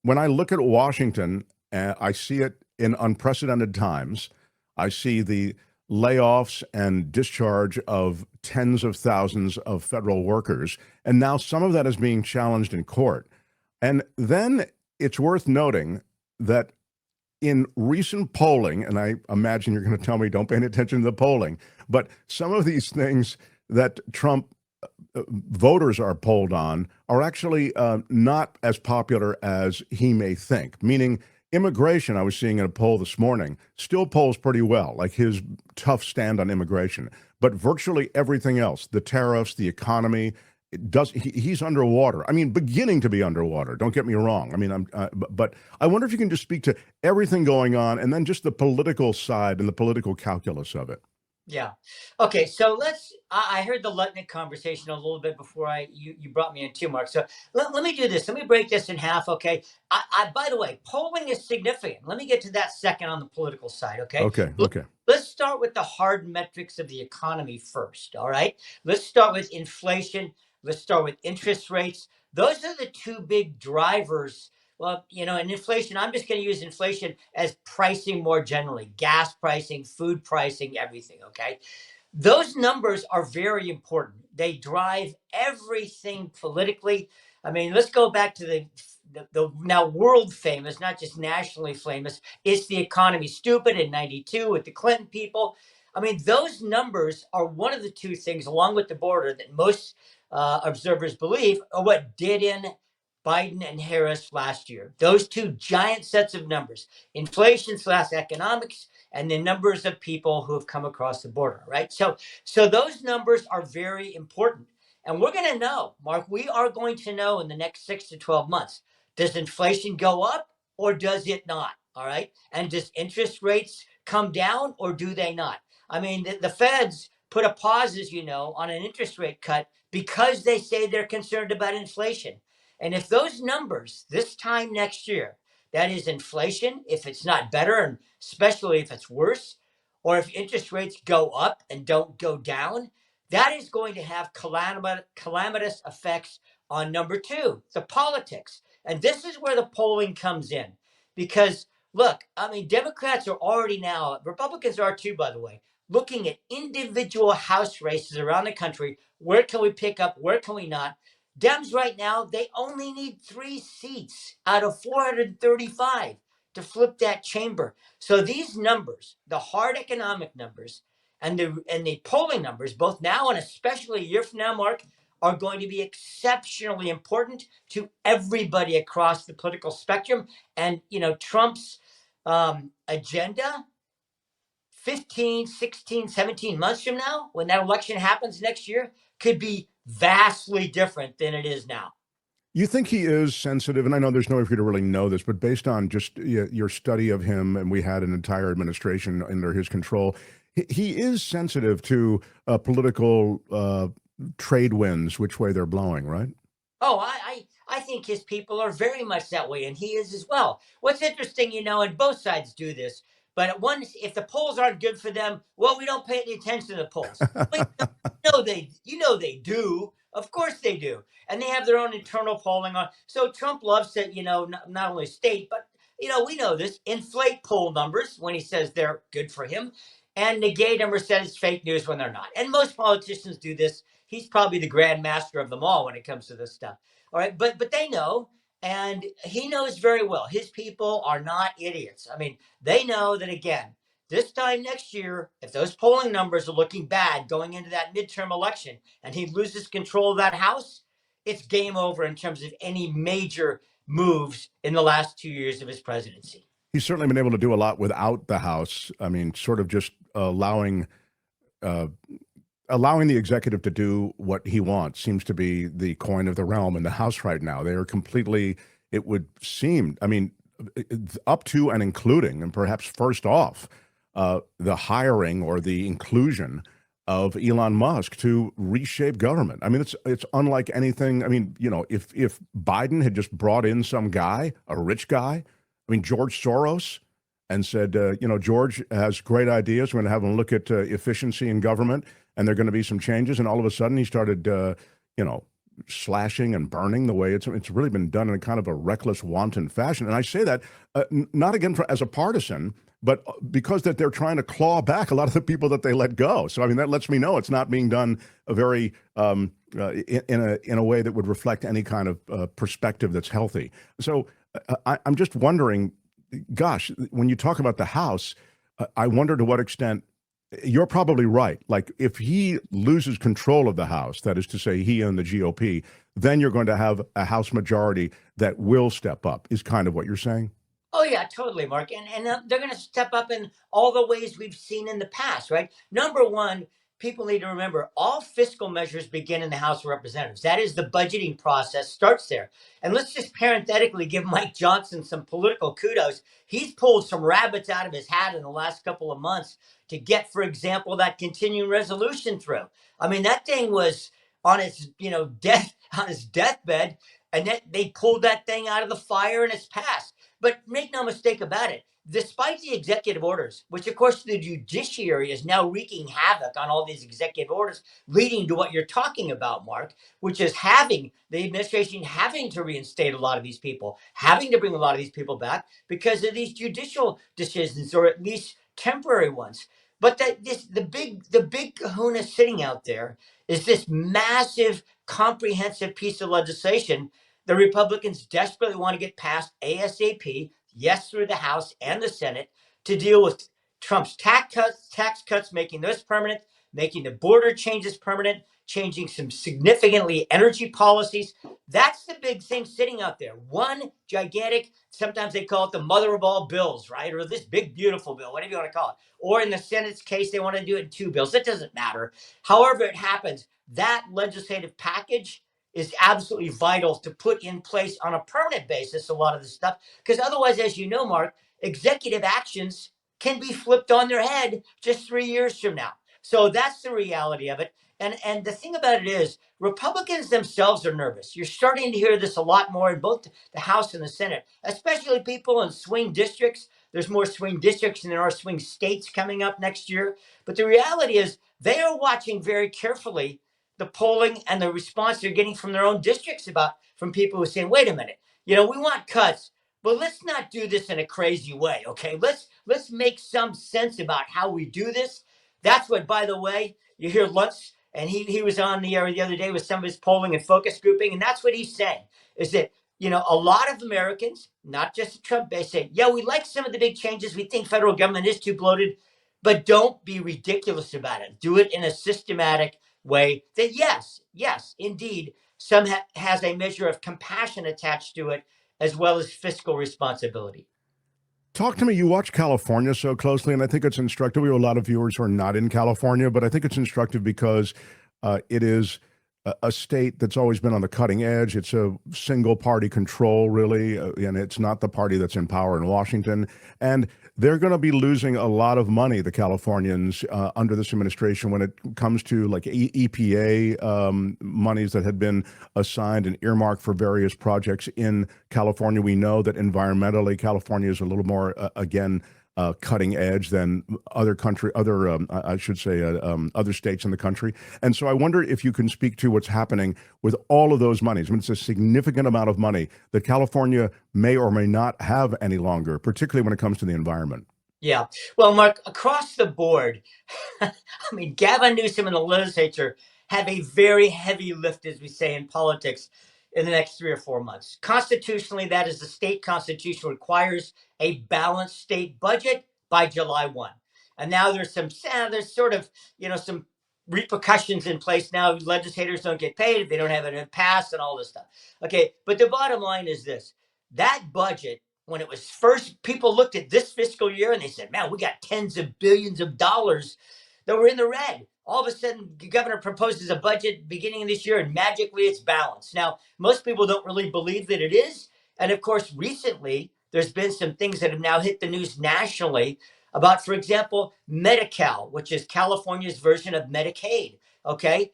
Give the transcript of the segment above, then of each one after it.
when I look at Washington, I see it in unprecedented times. I see the layoffs and discharge of tens of thousands of federal workers, and now some of that is being challenged in court. And then it's worth noting that in recent polling, and I imagine you're going to tell me don't pay any attention to the polling, but some of these things that Trump voters are polled on are actually not as popular as he may think. Meaning, immigration, I was seeing in a poll this morning, still polls pretty well, like his tough stand on immigration. But virtually everything else, the tariffs, the economy, he's underwater. I mean, beginning to be underwater. Don't get me wrong. I mean, but I wonder if you can just speak to everything going on, and then just the political side and the political calculus of it. Yeah. Okay. So I heard the Lutnick conversation a little bit before you brought me in too, Mark. So let me do this. Let me break this in half. Okay. By the way, polling is significant. Let me get to that second on the political side. Okay. Okay. Okay. Let's start with the hard metrics of the economy first. All right. Let's start with inflation. Let's start with interest rates. Those are the two big drivers. Well, in inflation, I'm just going to use inflation as pricing more generally, gas pricing, food pricing, everything. Okay. Those numbers are very important. They drive everything politically. I mean, let's go back to the now world famous, not just nationally famous, Is the Economy Stupid in 92 with the Clinton people. I mean, those numbers are one of the two things, along with the border, that most observers believe are what did in Biden and Harris last year. Those two giant sets of numbers, inflation/economics, and the numbers of people who have come across the border, right? So those numbers are very important. And we're going to know, Mark, we are going to know in the next 6 to 12 months, does inflation go up or does it not? All right. And does interest rates come down or do they not? I mean, the feds put a pause, as you know, on an interest rate cut because they say they're concerned about inflation. And if those numbers this time next year, that is inflation, if it's not better, and especially if it's worse, or if interest rates go up and don't go down, that is going to have calamitous effects on number two, the politics. And this is where the polling comes in. Because, look, I mean, Democrats are already now, Republicans are too, by the way, looking at individual House races around the country. Where can we pick up? Where can we not? Dems right now, they only need 3 seats out of 435 to flip that chamber. So these numbers, the hard economic numbers and the polling numbers, both now and especially a year from now, Mark, are going to be exceptionally important to everybody across the political spectrum. And, Trump's agenda 15, 16, 17 months from now, when that election happens next year, could be vastly different than it is now. You think he is sensitive? And I know there's no way for you to really know this, but based on just your study of him, and we had an entire administration under his control, he is sensitive to political trade winds, which way they're blowing, right? Oh, I think his people are very much that way, and he is as well. What's interesting, and both sides do this, but at once, if the polls aren't good for them, well, we don't pay any attention to the polls. They do. Of course they do, and they have their own internal polling on. So Trump loves to, not only state, but we know this, inflate poll numbers when he says they're good for him, and negate them or says it's fake news when they're not. And most politicians do this. He's probably the grand master of them all when it comes to this stuff. All right, but they know, and he knows very well. His people are not idiots. I mean, they know that, again, this time next year, if those polling numbers are looking bad going into that midterm election and he loses control of that House, it's game over in terms of any major moves in the last 2 years of his presidency. He's certainly been able to do a lot without the House. I mean, sort of just allowing the executive to do what he wants seems to be the coin of the realm in the House right now. They are completely, it would seem, I mean, up to and including, and perhaps first off, the hiring or the inclusion of Elon Musk to reshape government. I mean, it's unlike anything. I mean, if Biden had just brought in some guy, a rich guy, I mean, George Soros, and said, George has great ideas. We're going to have him look at efficiency in government, and there are going to be some changes. And all of a sudden, he started, slashing and burning the way it's really been done in a kind of a reckless, wanton fashion. And I say that not again as a partisan, but because that they're trying to claw back a lot of the people that they let go. So I mean that lets me know it's not being done a very in a way that would reflect any kind of perspective that's healthy. So I'm just wondering, gosh, when you talk about the House, I wonder to what extent you're probably right. Like if he loses control of the House, that is to say, he and the GOP, then you're going to have a House majority that will step up. Is kind of what you're saying. Oh yeah, totally, Mark. And they're going to step up in all the ways we've seen in the past, right? Number one, people need to remember all fiscal measures begin in the House of Representatives. That is the budgeting process starts there. And let's just parenthetically give Mike Johnson some political kudos. He's pulled some rabbits out of his hat in the last couple of months to get, for example, that continuing resolution through. I mean, that thing was on its, death on his deathbed, and then they pulled that thing out of the fire and it's passed. But make no mistake about it, despite the executive orders, which of course the judiciary is now wreaking havoc on all these executive orders, leading to what you're talking about, Mark, which is having the administration having to reinstate a lot of these people, having to bring a lot of these people back because of these judicial decisions, or at least temporary ones. But the big kahuna sitting out there is this massive, comprehensive piece of legislation the Republicans desperately want to get passed ASAP, yes, through the House and the Senate, to deal with Trump's tax cuts, making those permanent, making the border changes permanent, changing some significantly energy policies. That's the big thing sitting out there. One gigantic, sometimes they call it the mother of all bills, right? Or this big, beautiful bill, whatever you want to call it. Or in the Senate's case, they want to do it in two bills. It doesn't matter. However it happens, that legislative package is absolutely vital to put in place on a permanent basis a lot of this stuff, because otherwise, as you know, Mark, executive actions can be flipped on their head just 3 years from now. So that's the reality of it. And the thing about it is, Republicans themselves are nervous. You're starting to hear this a lot more in both the House and the Senate, especially people in swing districts. There's more swing districts than there are swing states coming up next year. But the reality is, they are watching very carefully the polling and the response they're getting from their own districts from people who are saying, wait a minute, we want cuts, but let's not do this in a crazy way. Okay. Let's make some sense about how we do this. That's what, by the way, you hear Lutz, and he was on the air the other day with some of his polling and focus grouping. And that's what he's saying is that, a lot of Americans, not just the Trump base, say, yeah, we like some of the big changes. We think federal government is too bloated, but don't be ridiculous about it. Do it in a systematic way that, yes, indeed, some has a measure of compassion attached to it, as well as fiscal responsibility. Talk to me. You watch California so closely, and I think it's instructive. We have a lot of viewers who are not in California, but I think it's instructive because it is a state that's always been on the cutting edge. It's a single party control, really, and it's not the party that's in power in Washington. And they're going to be losing a lot of money, the Californians, under this administration when it comes to like EPA monies that had been assigned and earmarked for various projects in California. We know that environmentally, California is a little more, again, cutting edge than other states in the country. And so I wonder if you can speak to what's happening with all of those monies. I mean, it's a significant amount of money that California may or may not have any longer, particularly when it comes to the environment. Yeah. Well, Mark, across the board, I mean, Gavin Newsom and the legislature have a very heavy lift, as we say in politics, in the next 3 or 4 months. Constitutionally, that is the state constitution requires a balanced state budget by July 1. And now there's sort of, some repercussions in place now. Legislators don't get paid if they don't have it passed and all this stuff. Okay. But the bottom line is this: that budget, when it was first, people looked at this fiscal year and they said, man, we got tens of billions of dollars that were in the red. All of a sudden, the governor proposes a budget beginning of this year and magically it's balanced. Now, most people don't really believe that it is. And of course, recently, there's been some things that have now hit the news nationally about, for example, Medi-Cal, which is California's version of Medicaid. Okay.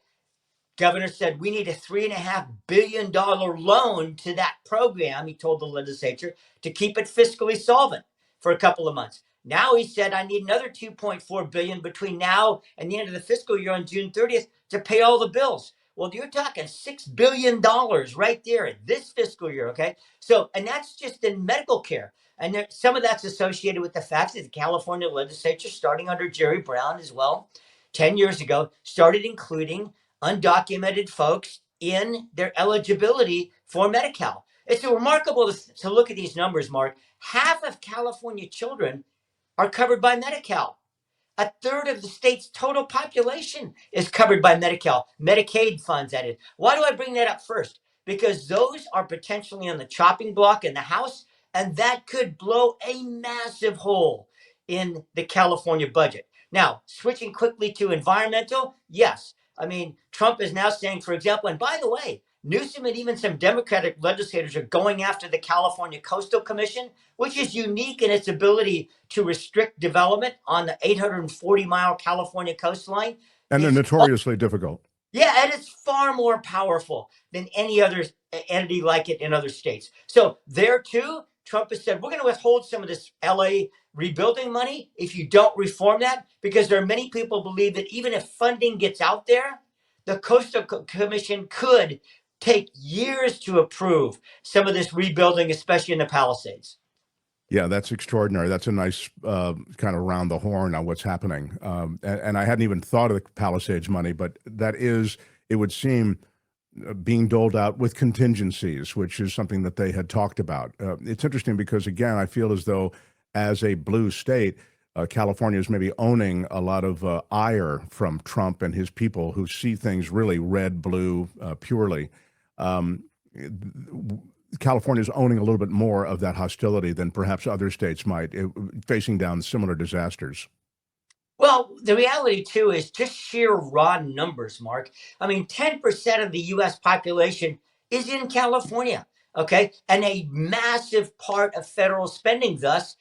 Governor said we need a $3.5 billion loan to that program, he told the legislature, to keep it fiscally solvent for a couple of months. Now he said I need another $2.4 billion between now and the end of the fiscal year on June 30th to pay all the bills. Well, you're talking $6 billion right there in this fiscal year. Okay. So, and that's just in medical care. And there, some of that's associated with the fact that the California legislature, starting under Jerry Brown as well, 10 years ago, started including undocumented folks in their eligibility for Medi-Cal. It's remarkable to look at these numbers, Mark. Half of California children are covered by Medi-Cal. A third of the state's total population is covered by Medi-Cal, Medicaid funds, that is. Why do I bring that up first? Because those are potentially on the chopping block in the House, and that could blow a massive hole in the California budget. Now, switching quickly to environmental, yes. I mean, Trump is now saying, for example, and by the way, Newsom and even some Democratic legislators are going after the California Coastal Commission, which is unique in its ability to restrict development on the 840-mile California coastline. And they're It's notoriously difficult. yeah, and it's far more powerful than any other entity like it in other states. So there too, Trump has said, we're going to withhold some of this LA rebuilding money if you don't reform that, because there are many people who believe that even if funding gets out there, the Coastal Commission could take years to approve some of this rebuilding, especially in the Palisades. Yeah, that's extraordinary. That's a nice kind of round the horn on what's happening. And I hadn't even thought of the Palisades money, but that is, it would seem, being doled out with contingencies, which is something that they had talked about. It's interesting because, again, I feel as though as a blue state, California is maybe owning a lot of ire from Trump and his people who see things really red, blue, purely. California is owning a little bit more of that hostility than perhaps other states might, facing down similar disasters. Well, the reality too is just sheer raw numbers, Mark. I mean, 10% of the US population is in California, okay? And a massive part of federal spending, thus,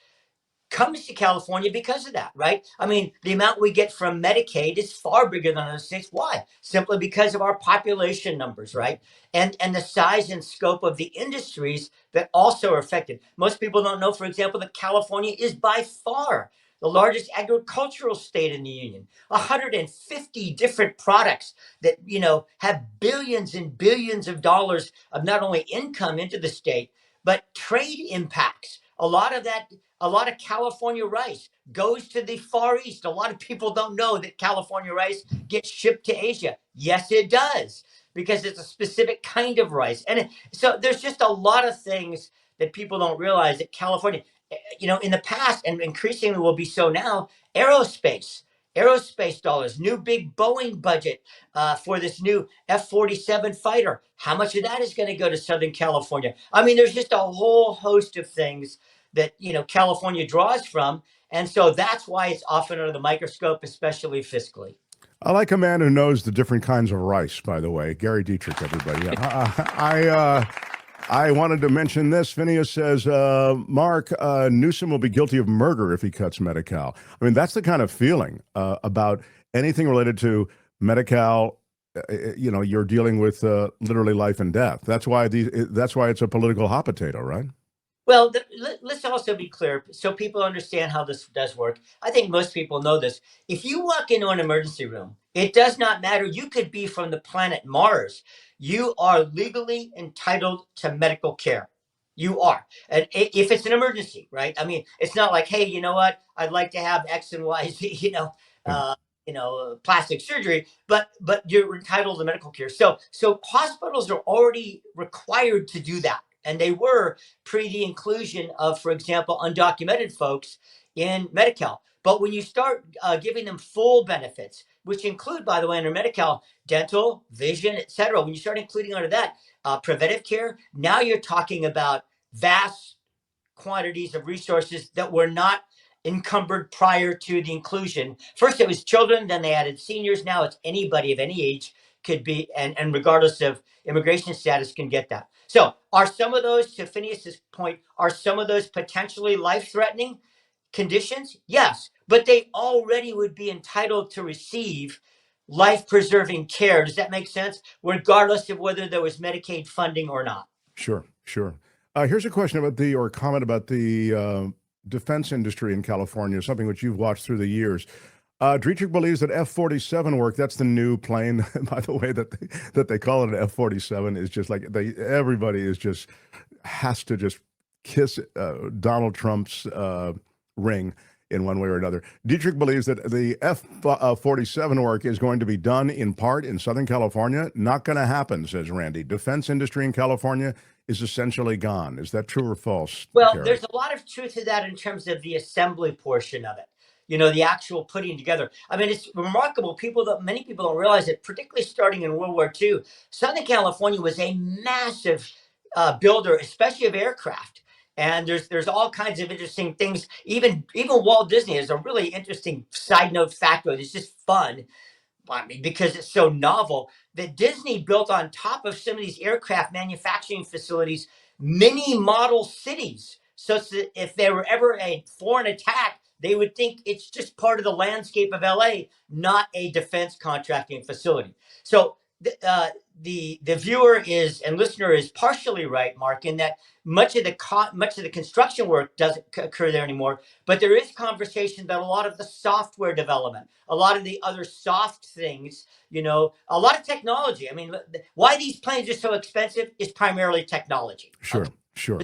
comes to California because of that, right? I mean, the amount we get from Medicaid is far bigger than other states. Why? Simply because of our population numbers, right? And the size and scope of the industries that also are affected. Most people don't know, for example, that California is by far the largest agricultural state in the union. 150 different products that, you know, have billions and billions of dollars of not only income into the state, but trade impacts. A lot of California rice goes to the Far East. A lot of people don't know that California rice gets shipped to Asia. Yes, it does, because it's a specific kind of rice. So there's just a lot of things that people don't realize that California, you know, in the past and increasingly will be so now, aerospace dollars, new big Boeing budget for this new F-47 fighter. How much of that is going to go to Southern California? I mean, there's just a whole host of things that, you know, California draws from. And so that's why it's often under the microscope, especially fiscally. I like a man who knows the different kinds of rice, by the way. Gary Dietrich, everybody. I wanted to mention this. Phineas says, Mark, Newsom will be guilty of murder if he cuts Medi-Cal. I mean, that's the kind of feeling about anything related to Medi-Cal. You know, you're dealing with literally life and death. That's why it's a political hot potato, right? Well, let's also be clear so people understand how this does work. I think most people know this. If you walk into an emergency room, it does not matter. You could be from the planet Mars. You are legally entitled to medical care. You are. And if it's an emergency, right? I mean, it's not like, hey, you know what? I'd like to have X and Y, plastic surgery, but you're entitled to medical care. So hospitals are already required to do that. And they were pre the inclusion of, for example, undocumented folks in Medi-Cal. But when you start giving them full benefits, which include, by the way, under Medi-Cal, dental, vision, et cetera, when you start including under that preventive care, now you're talking about vast quantities of resources that were not encumbered prior to the inclusion. First, it was children, then they added seniors. Now it's anybody of any age could be, and regardless of immigration status, can get that. So are some of those, to Phineas's point, are some of those potentially life-threatening conditions? Yes, but they already would be entitled to receive life-preserving care. Does that make sense? Regardless of whether there was Medicaid funding or not. Sure, sure. Here's a question or a comment about the defense industry in California, something which you've watched through the years. Dietrich believes that F-47 work. That's the new plane, by the way, that they call it an F-47 is just like everybody is just has to just kiss Donald Trump's ring in one way or another. Dietrich believes that the F-47 work is going to be done in part in Southern California. Not going to happen, says Randy. Defense industry in California is essentially gone. Is that true or false, Well, Gary? there's a lot of truth to that in terms of the assembly portion of it. The actual putting together. I mean, it's remarkable. Many people don't realize it, particularly starting in World War II. Southern California was a massive builder, especially of aircraft. And there's all kinds of interesting things. Even Walt Disney is a really interesting side note factor. It's just fun. I mean, because it's so novel that Disney built on top of some of these aircraft manufacturing facilities, mini model cities, such that if there were ever a foreign attack, they would think it's just part of the landscape of LA, not a defense contracting facility. So the viewer is and listener is partially right, Mark, in that much of the construction work doesn't occur there anymore. But there is conversation about a lot of the software development, a lot of the other soft things, a lot of technology. I mean, why these planes are so expensive is primarily technology. Sure, Okay? sure.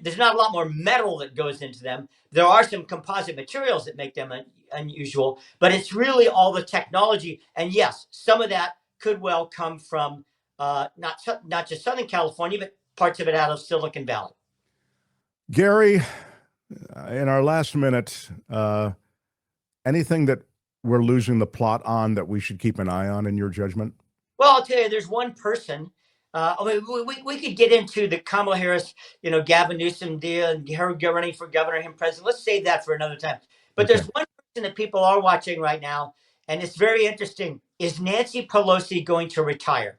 There's not a lot more metal that goes into them. There are some composite materials that make them unusual, but it's really all the technology. And yes, some of that could well come from not just Southern California, but parts of it out of Silicon Valley. Gary, in our last minute, anything that we're losing the plot on that we should keep an eye on in your judgment? Well, I'll tell you, there's one person. I mean, we could get into the Kamala Harris, Gavin Newsom deal and her running for governor, him president. Let's save that for another time. But Okay. there's one person that people are watching right now, and it's very interesting. Is Nancy Pelosi going to retire?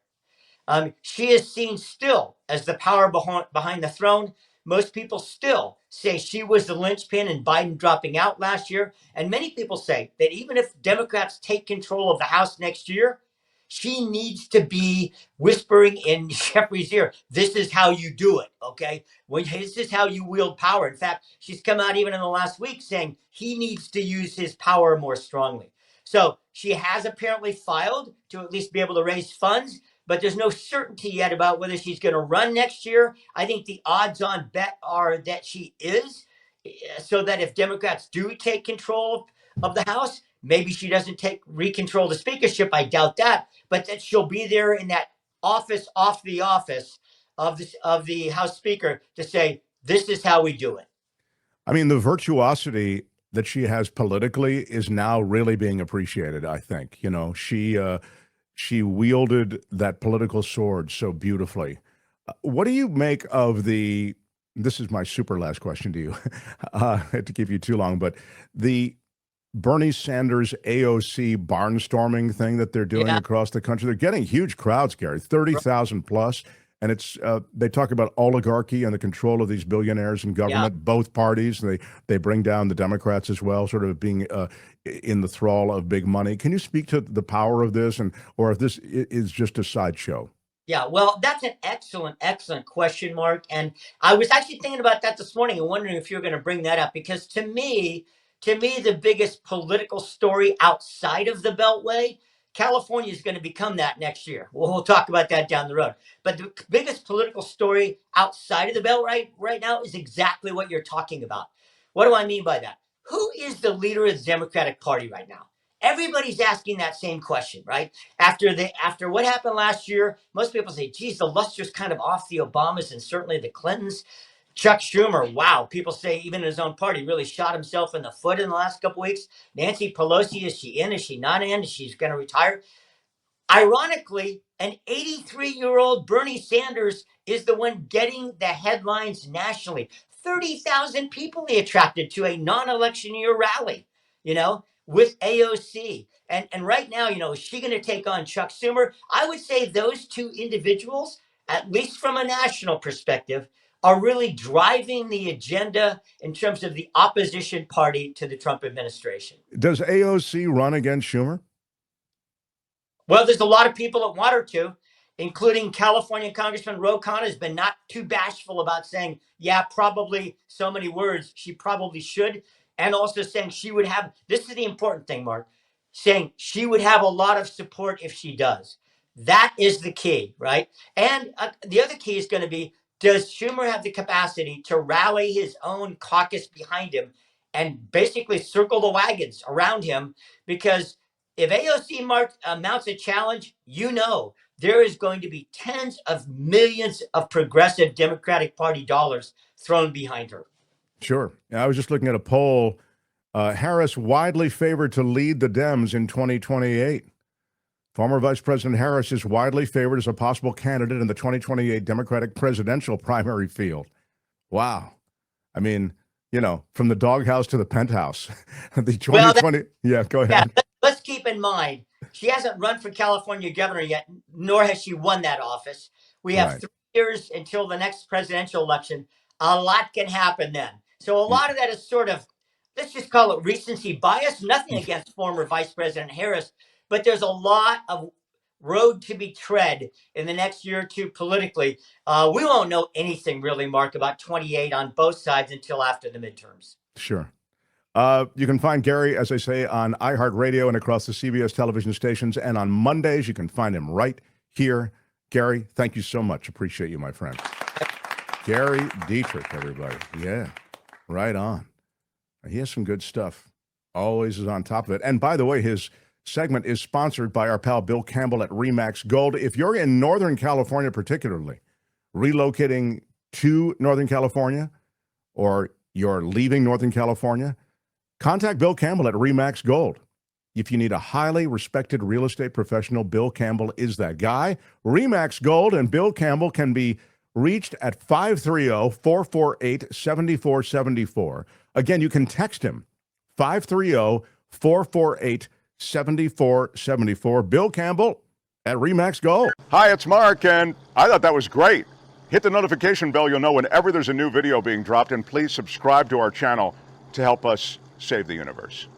She is seen still as the power behind the throne. Most people still say she was the linchpin in Biden dropping out last year. And many people say that even if Democrats take control of the House next year, she needs to be whispering in Jeffrey's ear, this is how you do it, okay? This is how you wield power. In fact, she's come out even in the last week saying he needs to use his power more strongly. So she has apparently filed to at least be able to raise funds, but there's no certainty yet about whether she's going to run next year. I think the odds on bet are that she is, so that if Democrats do take control of the House, maybe she doesn't recontrol the speakership. I doubt that, but that she'll be there in that office off the office of the House Speaker to say, this is how we do it. I mean, the virtuosity that she has politically is now really being appreciated, I think. She wielded that political sword so beautifully. What do you make of this is my super last question to you, to keep you too long, but the Bernie Sanders AOC barnstorming thing that they're doing across the country. They're getting huge crowds, Gary, 30,000 plus. And it's they talk about oligarchy and the control of these billionaires in government, both parties. And they bring down the Democrats as well, sort of being in the thrall of big money. Can you speak to the power of this, or if this is just a sideshow? Yeah, well, that's an excellent question, Mark. And I was actually thinking about that this morning and wondering if you were going to bring that up, because to me, the biggest political story outside of the Beltway, California is going to become that next year. We'll talk about that down the road. But the biggest political story outside of the Beltway right now is exactly what you're talking about. What do I mean by that? Who is the leader of the Democratic Party right now? Everybody's asking that same question, right? After what happened last year, most people say, geez, the luster's kind of off the Obamas and certainly the Clintons. Chuck Schumer, wow, people say even in his own party really shot himself in the foot in the last couple weeks. Nancy Pelosi, is she in? Is she not in? Is she going to retire? Ironically, an 83-year-old Bernie Sanders is the one getting the headlines nationally. 30,000 people he attracted to a non-election year rally, with AOC. And right now, is she going to take on Chuck Schumer? I would say those two individuals, at least from a national perspective, are really driving the agenda in terms of the opposition party to the Trump administration. Does AOC run against Schumer? Well, there's a lot of people that want her to, including California Congressman Ro Khanna has been not too bashful about saying, yeah, probably so many words, she probably should. And also saying she would have, this is the important thing, Mark, saying she would have a lot of support if she does. That is the key, right? And the other key is going to be, does Schumer have the capacity to rally his own caucus behind him and basically circle the wagons around him? Because if AOC mounts a challenge, there is going to be tens of millions of progressive Democratic Party dollars thrown behind her. Sure. I was just looking at a poll. Harris widely favored to lead the Dems in 2028. Former Vice President Harris is widely favored as a possible candidate in the 2028 Democratic presidential primary field. Wow. I mean, from the doghouse to the penthouse. The 2020. Yeah, go ahead. Yeah, let's keep in mind, she hasn't run for California governor yet, nor has she won that office. We have 3 years until the next presidential election. A lot can happen then. So a lot of that is sort of, let's just call it recency bias. Nothing against former Vice President Harris, but there's a lot of road to be tread in the next year or two politically. We won't know anything really, Mark, about 28 on both sides until after the midterms. Sure. You can find Gary, as I say, on iHeartRadio and across the CBS television stations. And on Mondays, you can find him right here. Gary, thank you so much. Appreciate you, my friend. Gary Dietrich, everybody. Yeah, right on. He has some good stuff. Always is on top of it. And by the way, his segment is sponsored by our pal Bill Campbell at RE/MAX Gold. If you're in Northern California particularly, relocating to Northern California, or you're leaving Northern California, contact Bill Campbell at RE/MAX Gold. If you need a highly respected real estate professional, Bill Campbell is that guy. RE/MAX Gold and Bill Campbell can be reached at 530-448-7474. Again, you can text him, 530-448-7474. Bill Campbell at RE/MAX Gold. Hi, it's Mark, and I thought that was great. Hit the notification bell. You'll know whenever there's a new video being dropped, and please subscribe to our channel to help us save the universe.